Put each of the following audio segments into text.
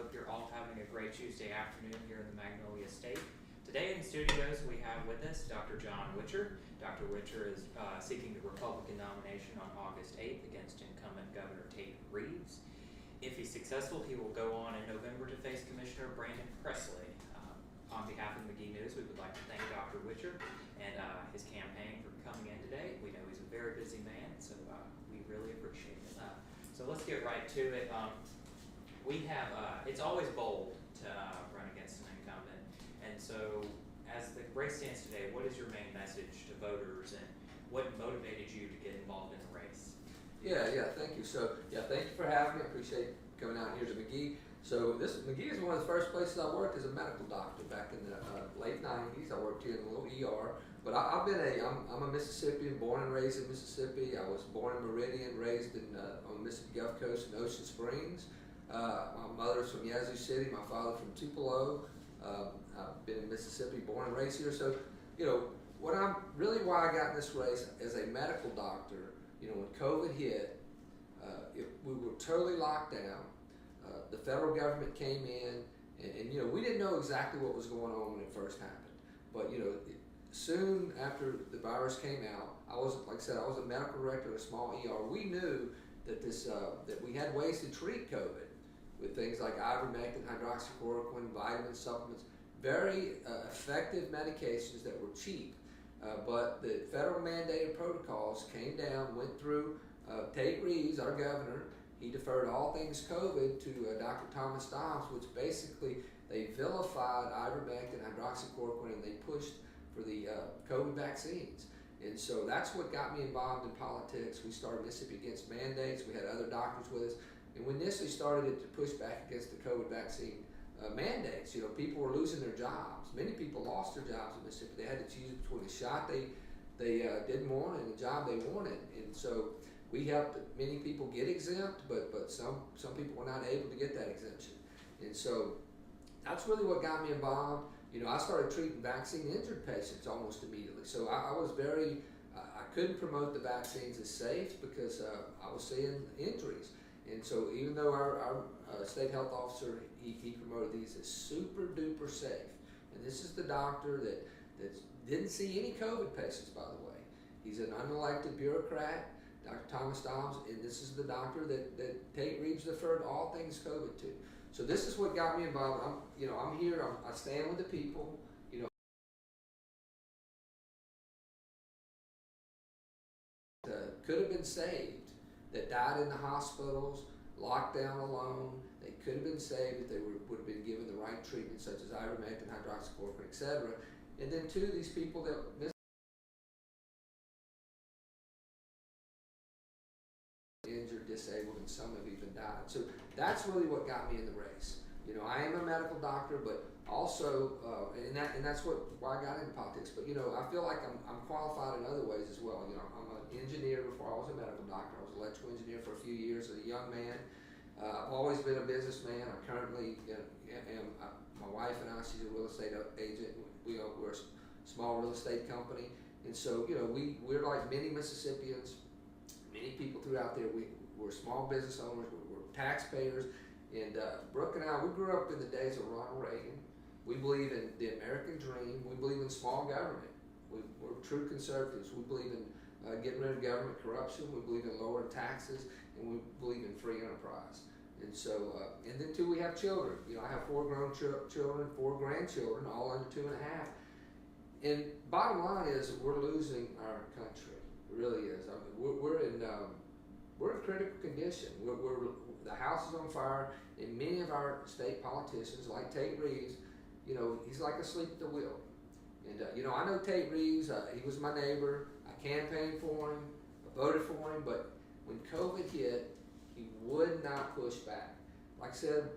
hope you're all having a great Tuesday afternoon here in the Magnolia State. Today in the studios we have with us Dr. John Witcher. Dr. Witcher is seeking the Republican nomination on August 8th against incumbent Governor Tate Reeves. If he's successful, he will go on in November to face Commissioner Brandon Presley. On behalf of McGee News, we would like to thank Dr. Witcher and his campaign for coming in today. We know he's a very busy man, so we really appreciate it. So let's get right to it. We have, it's always bold to run against an incumbent, and so as the race stands today, what is your main message to voters and what motivated you to get involved in the race? Yeah, thank you. So, thank you for having me. I appreciate coming out here to McGee. So McGee is one of the first places I worked as a medical doctor back in the late 90s. I worked here in a little ER. But I'm a Mississippian, born and raised in Mississippi. I was born in Meridian, raised in on the Mississippi Gulf Coast in Ocean Springs. My mother's from Yazoo City, my father from Tupelo. I've been in Mississippi, born and raised here. So, why I got in this race as a medical doctor, when COVID hit, we were totally locked down. The federal government came in, and we didn't know exactly what was going on when it first happened. But soon after the virus came out, I was a medical director at a small ER. We knew that that we had ways to treat COVID with things like ivermectin, hydroxychloroquine, vitamin supplements, very effective medications that were cheap. But the federal mandated protocols came down, went through Tate Reeves, our governor. He deferred all things COVID to Dr. Thomas Dobbs, which basically they vilified ivermectin, hydroxychloroquine, and they pushed for the COVID vaccines. And so that's what got me involved in politics. We started Mississippi Against Mandates. We had other doctors with us. And we initially started to push back against the COVID vaccine mandates. People were losing their jobs. Many people lost their jobs in Mississippi. They had to choose between a shot they didn't want and a job they wanted. And so we helped many people get exempt, but some people were not able to get that exemption. And so that's really what got me involved. I started treating vaccine-injured patients almost immediately. So I was I couldn't promote the vaccines as safe because I was seeing injuries. And so even though our state health officer, he promoted these as super duper safe. And this is the doctor that didn't see any COVID patients, by the way. He's an unelected bureaucrat, Dr. Thomas Dobbs, and this is the doctor that Tate Reeves deferred all things COVID to. So this is what got me involved. I'm here. I stand with the people. Could have been saved, that died in the hospitals, locked down alone. They could have been saved if they would have been given the right treatment, such as ivermectin, hydroxychloroquine, etc. And then two, these people that injured, disabled, and some have even died. So that's really what got me in the race. I am a medical doctor, but also, and that's why I got into politics. But I feel like I'm qualified in other ways as well. I'm an engineer before I was a medical doctor. I was an electrical engineer for a few years as a young man. I've always been a businessman. I currently am. My wife and I, she's a real estate agent. We're a small real estate company, and so we're like many Mississippians. Many people throughout there, we're small business owners, we're taxpayers, and Brooke and I, we grew up in the days of Ronald Reagan. We believe in the American dream. We believe in small government. We're true conservatives. We believe in getting rid of government corruption. We believe in lowering taxes, and we believe in free enterprise. And so, and then too, we have children. I have 4 grown children, 4 grandchildren, all under 2 and a half. And bottom line is, we're losing our country. It really is. I mean, we're in critical condition. The house is on fire, and many of our state politicians, like Tate Reeves, he's like asleep at the wheel. And I know Tate Reeves. He was my neighbor. I campaigned for him. I voted for him. But when COVID hit, he would not push back. Like I said,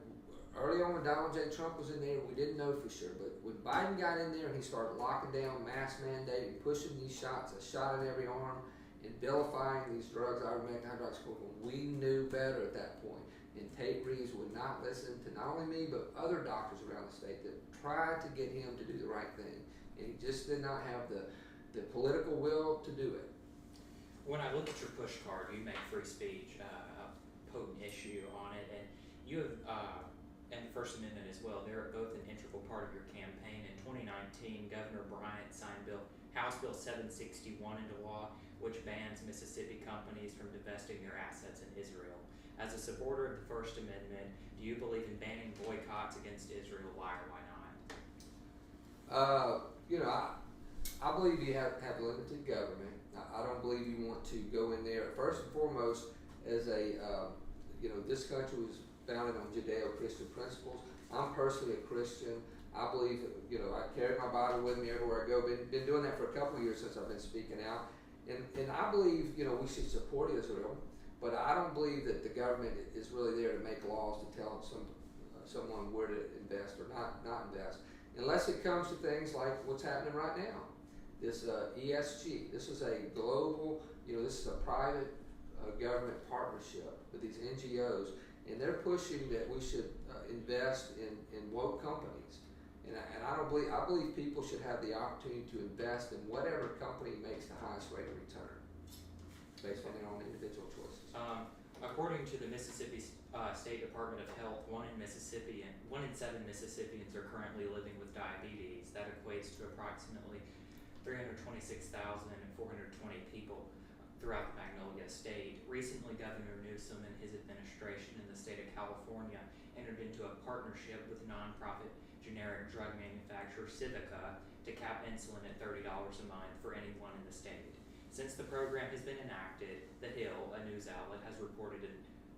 early on when Donald J. Trump was in there, we didn't know for sure. But when Biden got in there and he started locking down mask mandate and pushing these shots, a shot in every arm, and vilifying these drugs, ivermectin, hydroxychloroquine, we knew better at that point. And Tate Reeves would not listen to not only me, but other doctors around the state that tried to get him to do the right thing. And he just did not have the political will to do it. When I look at your push card, you make free speech a potent issue on it, and you have, and for First Amendment as well. They're both an integral part of your campaign. In 2019, Governor Bryant signed House Bill 761 into law, which bans Mississippi companies from divesting their assets in Israel. As a supporter of the First Amendment, do you believe in banning boycotts against Israel? Why or why not? I believe you have limited government. I don't believe you want to go in there. First and foremost, as this country was founded on Judeo-Christian principles. I'm personally a Christian. I believe, I carry my Bible with me everywhere I go. Been doing that for a couple of years since I've been speaking out. And I believe, we should support Israel, but I don't believe that the government is really there to make laws to tell someone where to invest or not invest. Unless it comes to things like what's happening right now. This ESG, this is a global, this is a private government partnership with these NGOs, and they're pushing that we should invest in woke companies. And I believe people should have the opportunity to invest in whatever company makes the highest rate of return based on their own individual choices. According to the Mississippi State Department of Health, 1 in 7 Mississippians are currently living with diabetes. That equates to approximately 326,420 people throughout the Magnolia State. Recently, Governor Newsom and his administration in the state of California entered into a partnership with nonprofit generic drug manufacturer Civica to cap insulin at $30 a month for anyone in the state. Since the program has been enacted, The Hill, a news outlet, has reported a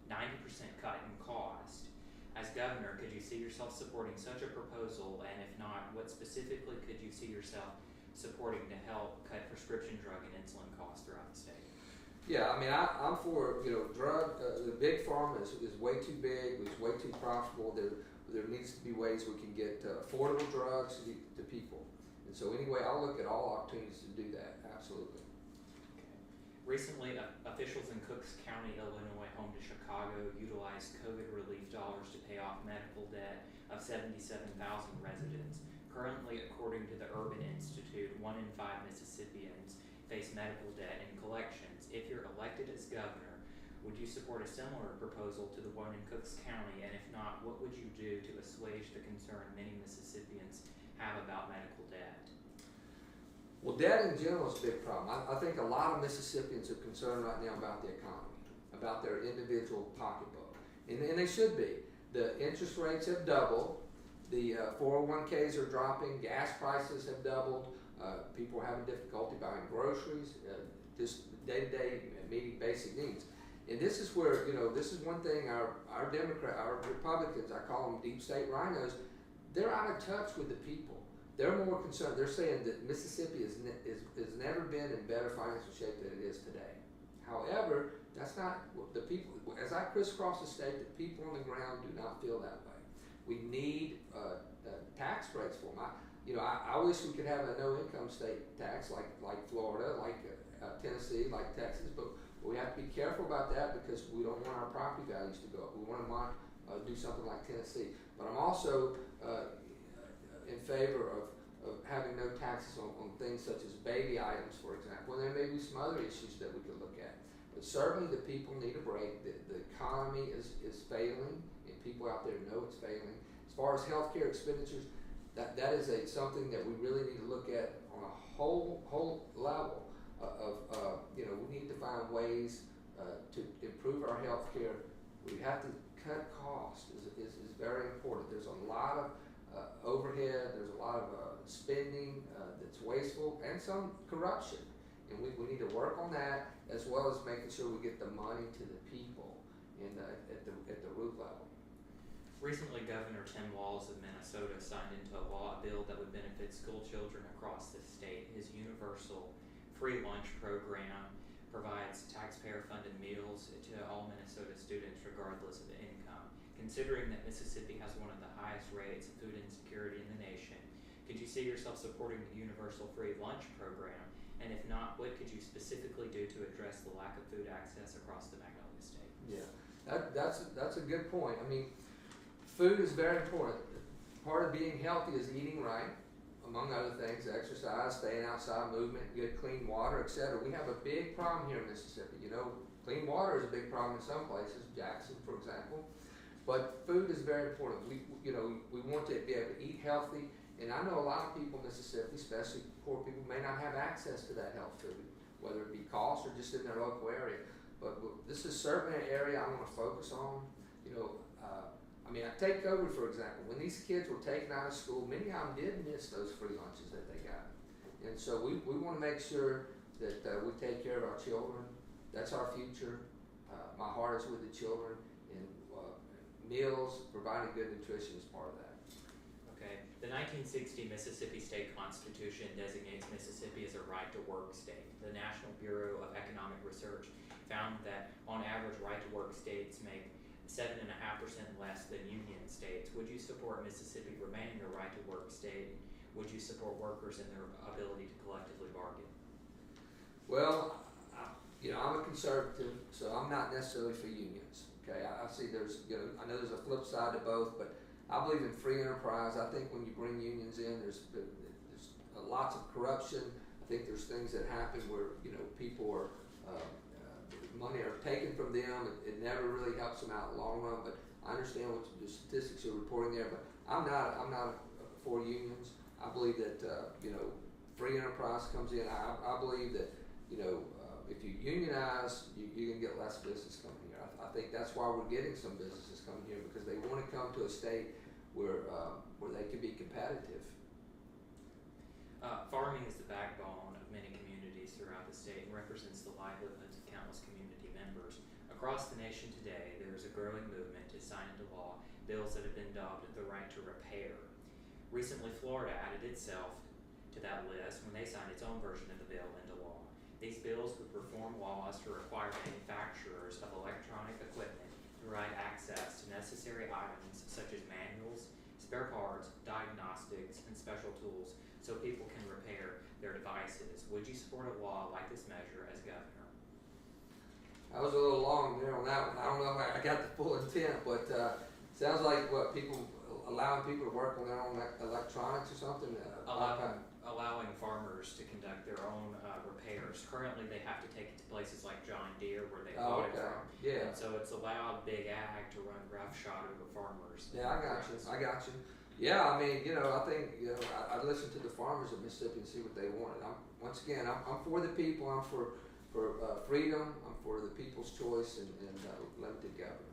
90% cut in cost. As governor, could you see yourself supporting such a proposal, and if not, what specifically could you see yourself supporting to help cut prescription drug and insulin costs throughout the state? Yeah, I'm for, drug, the big pharma is way too big, it's way too profitable. There needs to be ways we can get affordable drugs to people. And so anyway, I'll look at all opportunities to do that, absolutely. Okay. Recently, officials in Cooks County, Illinois, home to Chicago, utilized COVID relief dollars to pay off medical debt of 77,000 residents. Currently, according to the Urban Institute, 1 in 5 Mississippians face medical debt in collections. If you're elected as governor, would you support a similar proposal to the one in Cooks County? And if not, what would you do to assuage the concern many Mississippians have about medical debt? Well, debt in general is a big problem. I think a lot of Mississippians are concerned right now about the economy, about their individual pocketbook. And they should be. The interest rates have doubled. The 401ks are dropping. Gas prices have doubled. People are having difficulty buying groceries, just day-to-day meeting basic needs. And this is where, this is one thing our Republicans, I call them deep state rhinos, they're out of touch with the people. They're more concerned. They're saying that Mississippi has never been in better financial shape than it is today. However, that's not the people. As I crisscross the state, the people on the ground do not feel that way. We need tax breaks for them. I wish we could have a no-income state tax like Florida, like Tennessee, like Texas, but we have to be careful about that because we don't want our property values to go up. We want to do something like Tennessee. But I'm also in favor of having no taxes on things such as baby items, for example. And there may be some other issues that we could look at. But certainly the people need a break. The economy is failing, and people out there know it's failing. As far as healthcare expenditures, that is something that we really need to look at on a whole level. We need to find ways to improve our health care. We have to cut costs is very important. There's a lot of overhead, there's a lot of spending that's wasteful and some corruption. And we need to work on that as well as making sure we get the money to the people at the root level. Recently, Governor Tim Walz of Minnesota signed into law a bill that would benefit school children across the state. His universal free lunch program provides taxpayer-funded meals to all Minnesota students regardless of income. Considering that Mississippi has one of the highest rates of food insecurity in the nation, could you see yourself supporting the universal free lunch program? And if not, what could you specifically do to address the lack of food access across the Magnolia State? Yeah, that's a good point. Food is very important. Part of being healthy is eating right, among other things, exercise, staying outside, movement, good clean water, etc. We have a big problem here in Mississippi. Clean water is a big problem in some places, Jackson, for example. But food is very important. We want to be able to eat healthy, and I know a lot of people in Mississippi, especially poor people, may not have access to that health food, whether it be cost or just in their local area. But this is certainly an area I want to focus on. I take COVID for example. When these kids were taken out of school, many of them did miss those free lunches that they got, and so we want to make sure that we take care of our children. That's our future. My heart is with the children, and meals, providing good nutrition is part of that. Okay. The 1960 Mississippi State Constitution designates Mississippi as a right-to-work state. The National Bureau of Economic Research found that on average right-to-work states make 7.5% less than union states. Would you support Mississippi remaining a right-to-work state? Would you support workers in their ability to collectively bargain? Well, I'm a conservative, so I'm not necessarily for unions. Okay, I see I know there's a flip side to both, but I believe in free enterprise. I think when you bring unions in, there's lots of corruption. I think there's things that happen where people are money are taken from them. It never really helps them out in the long run. But I understand what the statistics you're reporting there. But I'm not for unions. I believe that free enterprise comes in. I believe that if you unionize, you're gonna get less business coming here. I think that's why we're getting some businesses coming here, because they want to come to a state where they can be competitive. Farming is the backbone of many communities throughout the state and represents the livelihoods of countless community members. Across the nation today, there is a growing movement to sign into law bills that have been dubbed the right to repair. Recently, Florida added itself to that list when they signed its own version of the bill into law. These bills would reform laws to require manufacturers of electronic equipment to provide access to necessary items such as manuals, spare parts, diagnostics, and special tools so people can repair their devices. Would you support a law like this measure as governor? I was a little long there on that one. I don't know if I got the full intent, but sounds like allowing people to work on their own electronics or something. Allowing farmers to conduct their own repairs. Currently, they have to take it to places like John Deere, where they bought it from. Yeah. And so it's allowed Big Ag to run roughshod over farmers. Yeah, I got you. Yeah, I think I listen to the farmers of Mississippi and see what they wanted. I'm for the people. I'm for freedom. I'm for the people's choice and limited government.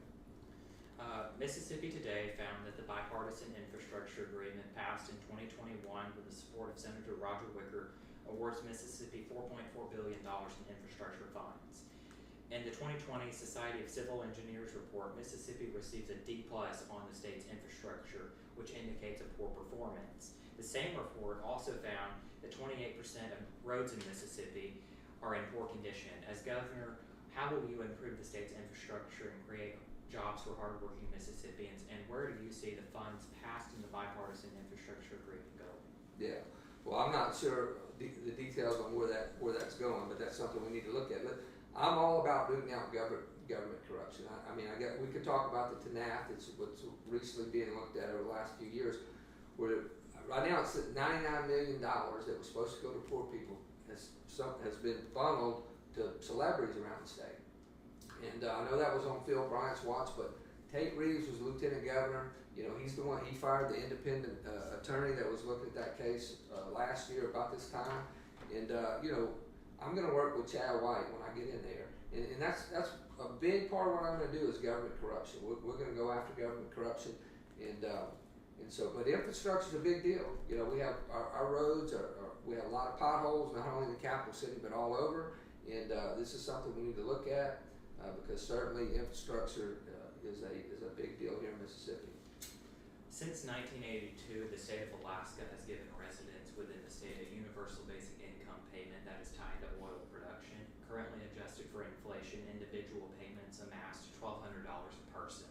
Mississippi Today found that the bipartisan infrastructure agreement passed in 2021 with the support of Senator Roger Wicker awards Mississippi $4.4 billion in infrastructure funds. In the 2020 Society of Civil Engineers report, Mississippi receives a D+ on the state's infrastructure, which indicates a poor performance. The same report also found that 28% of roads in Mississippi are in poor condition. As governor, how will you improve the state's infrastructure and create jobs for hardworking Mississippians, and where do you see the funds passed in the bipartisan infrastructure agreement go? Yeah, well, I'm not sure the details on where that's going, but that's something we need to look at. But I'm all about rooting out government corruption. We could talk about the TANF. It's what's recently being looked at over the last few years, where right now it's at $99 million that was supposed to go to poor people has been funneled to celebrities around the state. And I know that was on Phil Bryant's watch, but Tate Reeves was lieutenant governor. He's the one, he fired the independent attorney that was looking at that case last year about this time. And, I'm going to work with Chad White when I get in there. And that's a big part of what I'm going to do is government corruption. We're going to go after government corruption. But infrastructure is a big deal. We have our roads, we have a lot of potholes, not only in the capital city, but all over. And this is something we need to look at. Because certainly infrastructure is a big deal here in Mississippi. Since 1982, the state of Alaska has given residents within the state a universal basic income payment that is tied to oil production. Currently adjusted for inflation, individual payments amass to $1,200 a person.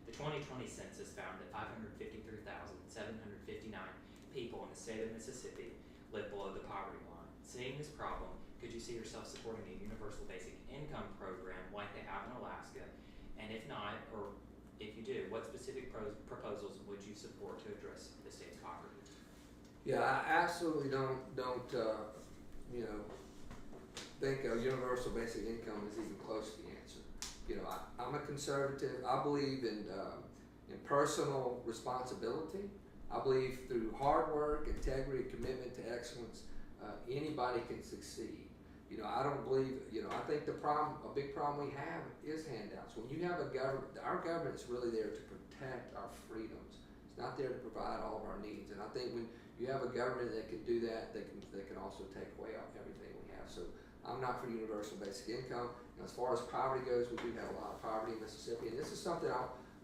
The 2020 census found that 553,759 people in the state of Mississippi live below the poverty line. Seeing this problem, could you see yourself supporting a universal basic income program like they have in Alaska? And if not, or if you do, what specific proposals would you support to address the state's poverty? Yeah, I absolutely don't think a universal basic income is even close to the answer. I'm a conservative. I believe in in personal responsibility. I believe through hard work, integrity, commitment to excellence, anybody can succeed. You know, I don't believe, you know, I think a big problem we have is handouts. When you have a government, our government is really there to protect our freedoms. It's not there to provide all of our needs. And I think when you have a government that can do that, they can also take away everything we have. So I'm not for universal basic income. And as far as poverty goes, we do have a lot of poverty in Mississippi, and this is something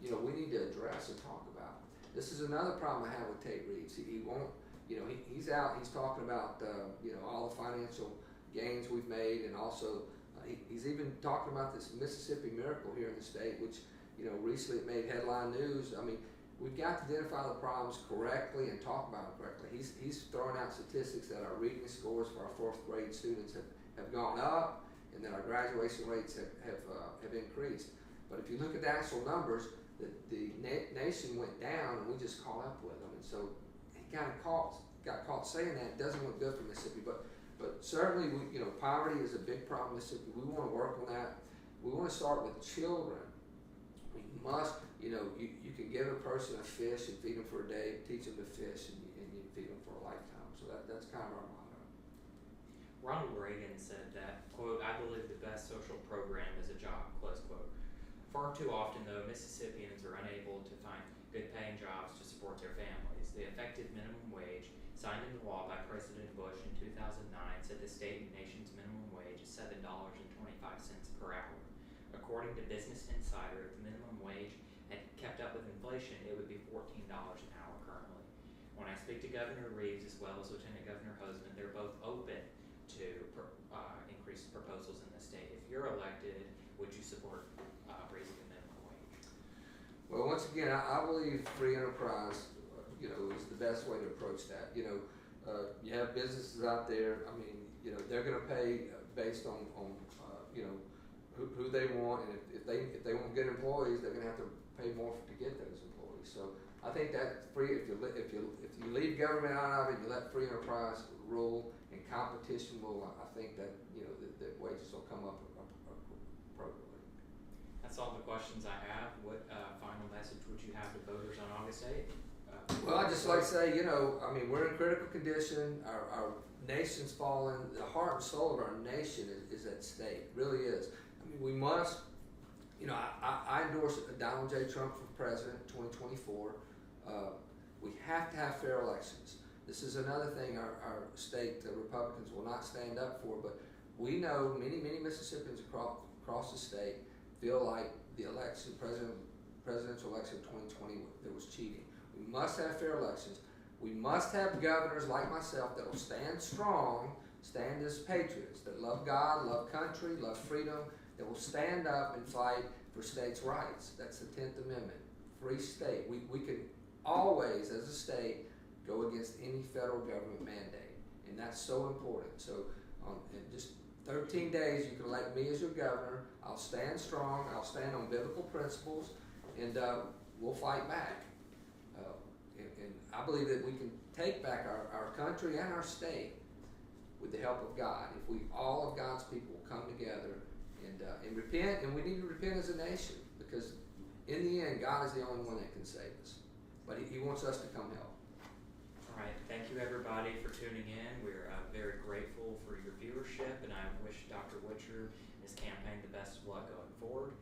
we need to address and talk about. This is another problem I have with Tate Reeves. He won't, you know, he's out. He's talking about all the financial gains we've made, and also he's even talking about this Mississippi miracle here in the state, which recently made headline news. I mean, we've got to identify the problems correctly and talk about them correctly. He's throwing out statistics that our reading scores for our fourth grade students have gone up, and that our graduation rates have increased. But if you look at the actual numbers, the nation went down, and we just caught up with them. And so he got caught saying that. It doesn't look good for Mississippi, but certainly, poverty is a big problem in Mississippi. We want to work on that. We want to start with children. We must, you can give a person a fish and feed them for a day, teach them to fish, and you feed them for a lifetime. So that's kind of our motto. Ronald Reagan said that, quote, "I believe the best social program is a job," close quote. Far too often, though, Mississippians are unable to find good-paying jobs to support their families. The effective minimum wage signed into law by President Bush in 2009 said the state and nation's minimum wage is $7.25 per hour. According to Business Insider, if the minimum wage had kept up with inflation, it would be $14 an hour currently. When I speak to Governor Reeves as well as Lieutenant Governor Hosemann, they're both open to increased proposals in the state. If you're elected, would you support raising the minimum wage? Well, once again, I believe free enterprise is the best way to approach that. You have businesses out there. I mean, they're going to pay based on who they want, and if they want good employees, they're going to have to pay more to get those employees. So I think that free, if you leave government out of it, you let free enterprise rule and competition rule, I think that that wages will come up appropriately. That's all the questions I have. What final message would you have to voters on August 8th? Well, I'd just like to say, we're in critical condition. Our nation's fallen. The heart and soul of our nation is at stake. It really is. I mean, we must, I endorse Donald J. Trump for president in 2024. We have to have fair elections. This is another thing our state, the Republicans, will not stand up for, but we know many Mississippians across the state feel like the presidential election of 2020, there was cheating. We must have fair elections. We must have governors like myself that will stand strong, stand as patriots, that love God, love country, love freedom, that will stand up and fight for states' rights. That's the 10th Amendment, free state. We can always, as a state, go against any federal government mandate, and that's so important. So in just 13 days, you can elect me as your governor. I'll stand strong. I'll stand on biblical principles, and we'll fight back. And I believe that we can take back our country and our state with the help of God. If all of God's people come together and repent, and we need to repent as a nation, because in the end, God is the only one that can save us. But He wants us to come help. All right. Thank you, everybody, for tuning in. We're very grateful for your viewership, and I wish Dr. Witcher and his campaign the best of luck going forward.